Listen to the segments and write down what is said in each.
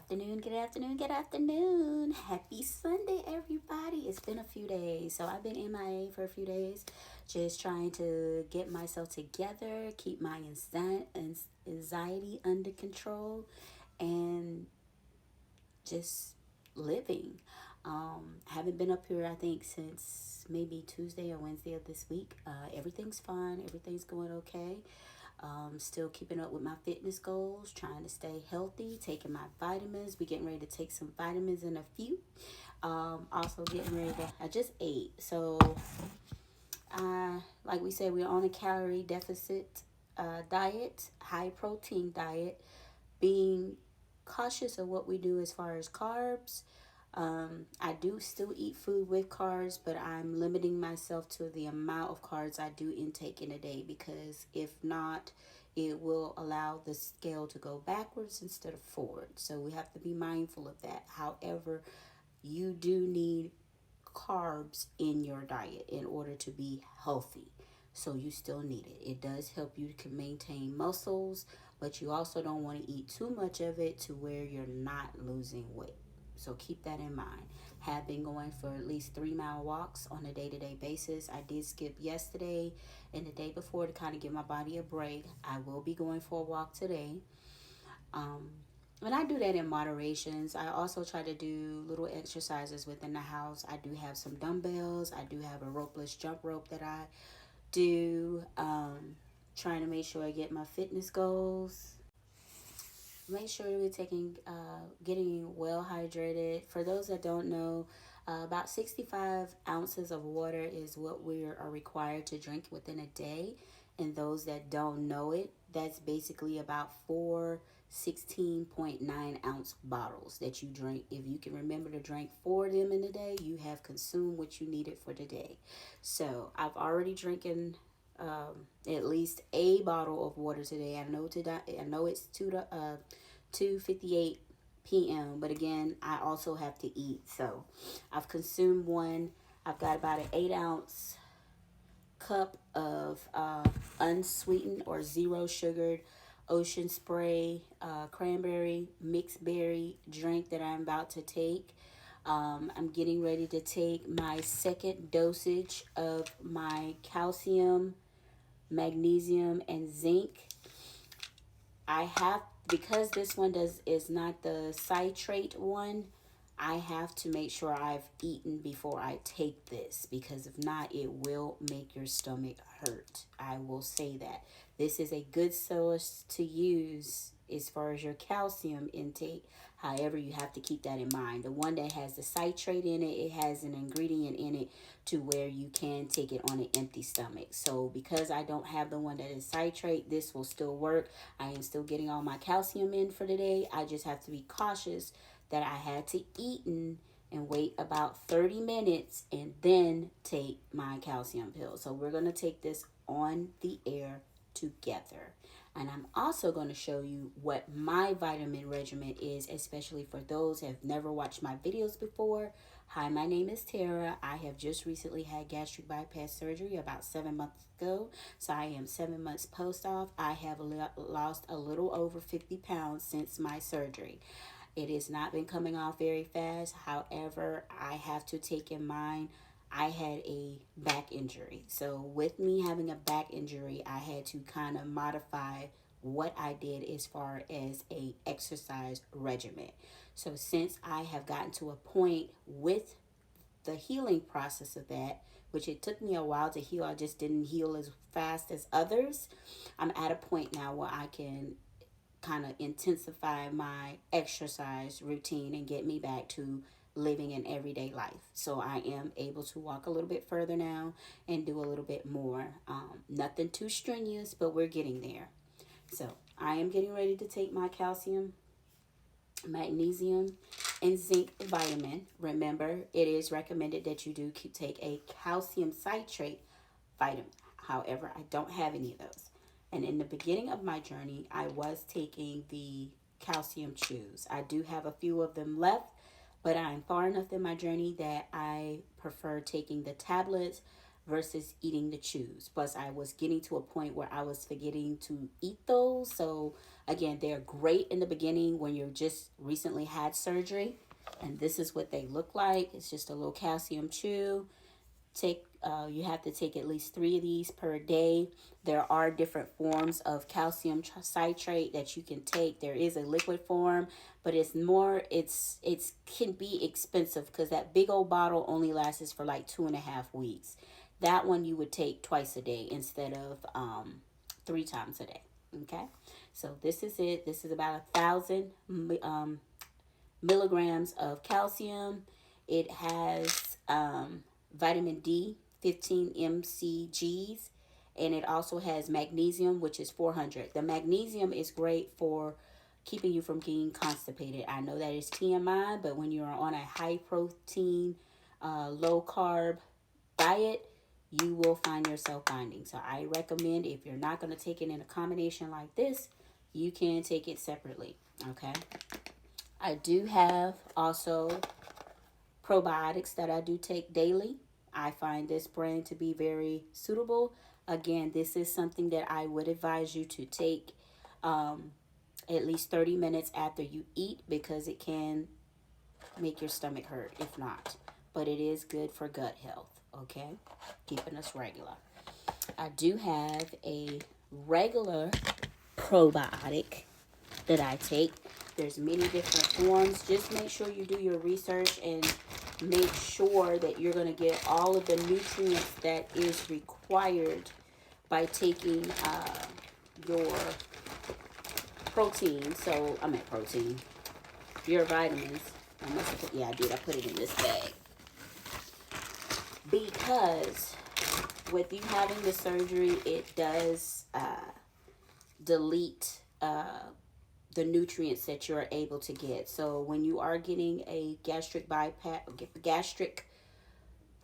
afternoon, good afternoon, good afternoon. Happy Sunday, everybody. It's been a few days. So I've been MIA for a few days, just trying to get myself together, keep my anxiety under control, and just living. Haven't been up here, I think, since maybe Tuesday or Wednesday of this week. Everything's fine, everything's going okay. Still keeping up with my fitness goals, trying to stay healthy, taking my vitamins. We getting ready to take some vitamins in a few. Also getting ready to. I just ate, so like we said, we're on a calorie deficit diet, high protein diet, being cautious of what we do as far as carbs. I do still eat food with carbs, but I'm limiting myself to the amount of carbs I do intake in a day because if not, it will allow the scale to go backwards instead of forward. So we have to be mindful of that. However, you do need carbs in your diet in order to be healthy. So you still need it. It does help you to maintain muscles, but you also don't want to eat too much of it to where you're not losing weight. So keep that in mind. Have been going for at least 3 mile walks on a day-to-day basis. I did skip yesterday and the day before to kind of give my body a break. I will be going for a walk today. Um, and I do that in moderations. I also try to do little exercises within the house. I do have some dumbbells. I do have a ropeless jump rope that I do. Trying to make sure I get my fitness goals. Make sure we're getting well hydrated. For those that don't know, about 65 ounces of water is what we are required to drink within a day. And those that don't know it, that's basically about 16.9 ounce bottles that you drink. If you can remember to drink 4 of them in a day, you have consumed what you needed for the day. So I've already drinking at least a bottle of water today. I know it's 2:58 p.m. But again, I also have to eat. So I've consumed one. I've got about an 8 ounce cup of unsweetened or zero sugared ocean spray cranberry mixed berry drink that I'm about to take. I'm getting ready to take my second dosage of my calcium, magnesium, and zinc. I have, because this one does is not the citrate one, I have to make sure I've eaten before I take this, because if not, it will make your stomach hurt. I will say that. This is a good source to use as far as your calcium intake. However, you have to keep that in mind. The one that has the citrate in it, it has an ingredient in it to where you can take it on an empty stomach. So because I don't have the one that is citrate, this will still work. I am still getting all my calcium in for the day. I just have to be cautious that I had to eat and wait about 30 minutes and then take my calcium pill. So we're going to take this on the air together. And I'm also going to show you what my vitamin regimen is, especially for those who have never watched my videos before. Hi, my name is Tara. I have just recently had gastric bypass surgery about 7 months ago. So I am 7 months post-op. I have lost a little over 50 pounds since my surgery. It has not been coming off very fast. However, I have to take in mind I had a back injury. So with me having a back injury, I had to kind of modify what I did as far as a exercise regimen. So since I have gotten to a point with the healing process of that, which it took me a while to heal, I just didn't heal as fast as others. I'm at a point now where I can kind of intensify my exercise routine and get me back to living an everyday life. So I am able to walk a little bit further now and do a little bit more. Nothing too strenuous, but we're getting there. So I am getting ready to take my calcium, magnesium, and zinc vitamin. Remember, it is recommended that you do take a calcium citrate vitamin. However, I don't have any of those. And in the beginning of my journey, I was taking the calcium chews. I do have a few of them left, but I'm far enough in my journey that I prefer taking the tablets versus eating the chews. Plus, I was getting to a point where I was forgetting to eat those, so Again, they're great in the beginning when you're just recently had surgery. And this is what they look like. It's just a little calcium chew. You have to take at least 3 of these per day. There are different forms of calcium citrate that you can take. There is a liquid form, but it's can be expensive because that big old bottle only lasts for like 2.5 weeks. That one you would take twice a day instead of 3 times a day. Okay, so this is it. This is about 1,000 milligrams of calcium. It has vitamin D, 15 mcgs, and it also has magnesium, which is 400. The magnesium is great for keeping you from getting constipated. I know that is TMI, but when you're on a high protein, low carb diet, you will find yourself finding. So I recommend, if you're not going to take it in a combination like this, you can take it separately. Okay. I do have also probiotics that I do take daily. I find this brand to be very suitable. Again, this is something that I would advise you to take at least 30 minutes after you eat, because it can make your stomach hurt if not. But it is good for gut health, okay? Keeping us regular. I do have a regular probiotic that I take. There's many different forms. Just make sure you do your research and make sure that you're going to get all of the nutrients that is required by taking your protein. So, I meant protein. Your vitamins. I must have put, yeah, I did. I put it in this bag. Because with you having the surgery, it does delete the nutrients that you're able to get. So when you are getting a gastric bypass, gastric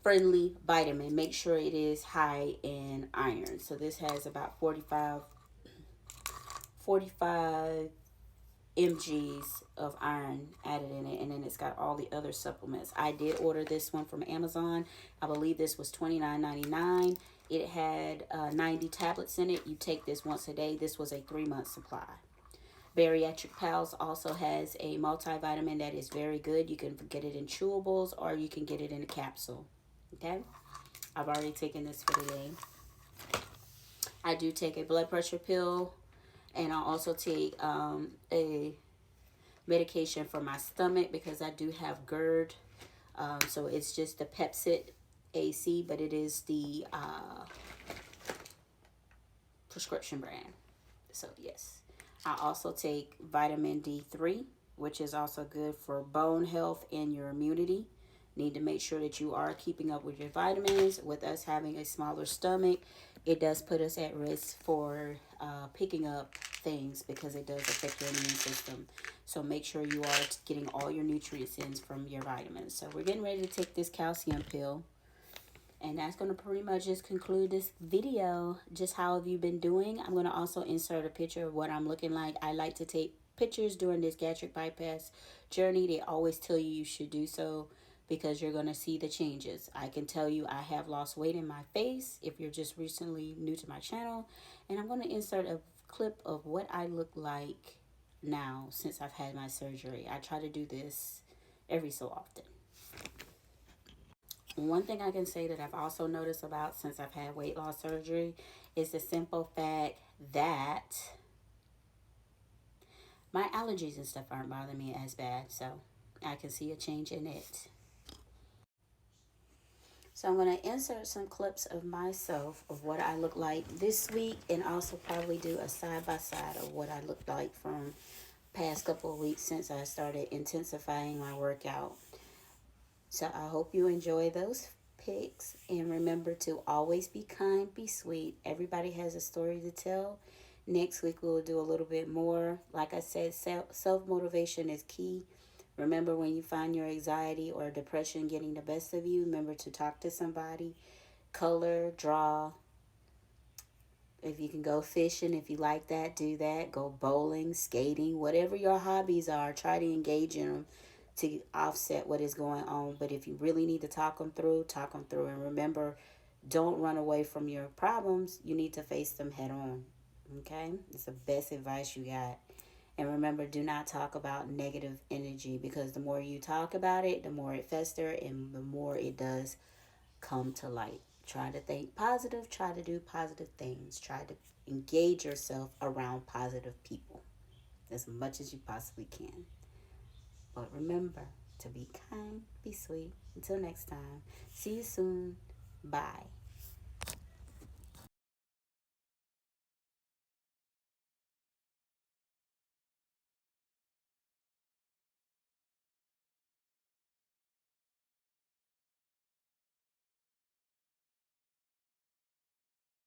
friendly vitamin, make sure it is high in iron. So this has about 45 mgs of iron added in it, and then it's got all the other supplements. I did order this one from Amazon. I believe this was $29.99. It had 90 tablets in it. You take this once a day. This was a 3-month supply. Bariatric Pals also has a multivitamin that is very good. You can get it in chewables or you can get it in a capsule. Okay, I've already taken this for the day. I do take a blood pressure pill, and I also take a medication for my stomach because I do have GERD. So it's just the Pepcid AC, but it is the prescription brand. So yes, I also take vitamin D3, which is also good for bone health and your immunity. Need to make sure that you are keeping up with your vitamins. With us having a smaller stomach, it does put us at risk for picking up things because it does affect your immune system. So make sure you are getting all your nutrients in from your vitamins. So we're getting ready to take this calcium pill. And that's going to pretty much just conclude this video. Just how have you been doing? I'm going to also insert a picture of what I'm looking like. I like to take pictures during this gastric bypass journey. They always tell you should do so because you're going to see the changes. I can tell you I have lost weight in my face if you're just recently new to my channel. And I'm going to insert a clip of what I look like now since I've had my surgery. I try to do this every so often. One thing I can say that I've also noticed about since I've had weight loss surgery is the simple fact that my allergies and stuff aren't bothering me as bad. So I can see a change in it. So I'm going to insert some clips of myself of what I look like this week, and also probably do a side-by-side of what I looked like from past couple of weeks since I started intensifying my workout. So I hope you enjoy those pics, and remember to always be kind, be sweet. Everybody has a story to tell. Next week we'll do a little bit more. Like I said, self-motivation is key. Remember, when you find your anxiety or depression getting the best of you, remember to talk to somebody, color, draw. If you can go fishing, if you like that, do that. Go bowling, skating, whatever your hobbies are, try to engage in them to offset what is going on. But if you really need to talk them through, talk them through. And remember, don't run away from your problems. You need to face them head on. Okay? It's the best advice you got. And remember, do not talk about negative energy, because the more you talk about it, the more it festers and the more it does come to light. Try to think positive, try to do positive things, try to engage yourself around positive people as much as you possibly can. But remember to be kind, be sweet. Until next time, see you soon. Bye.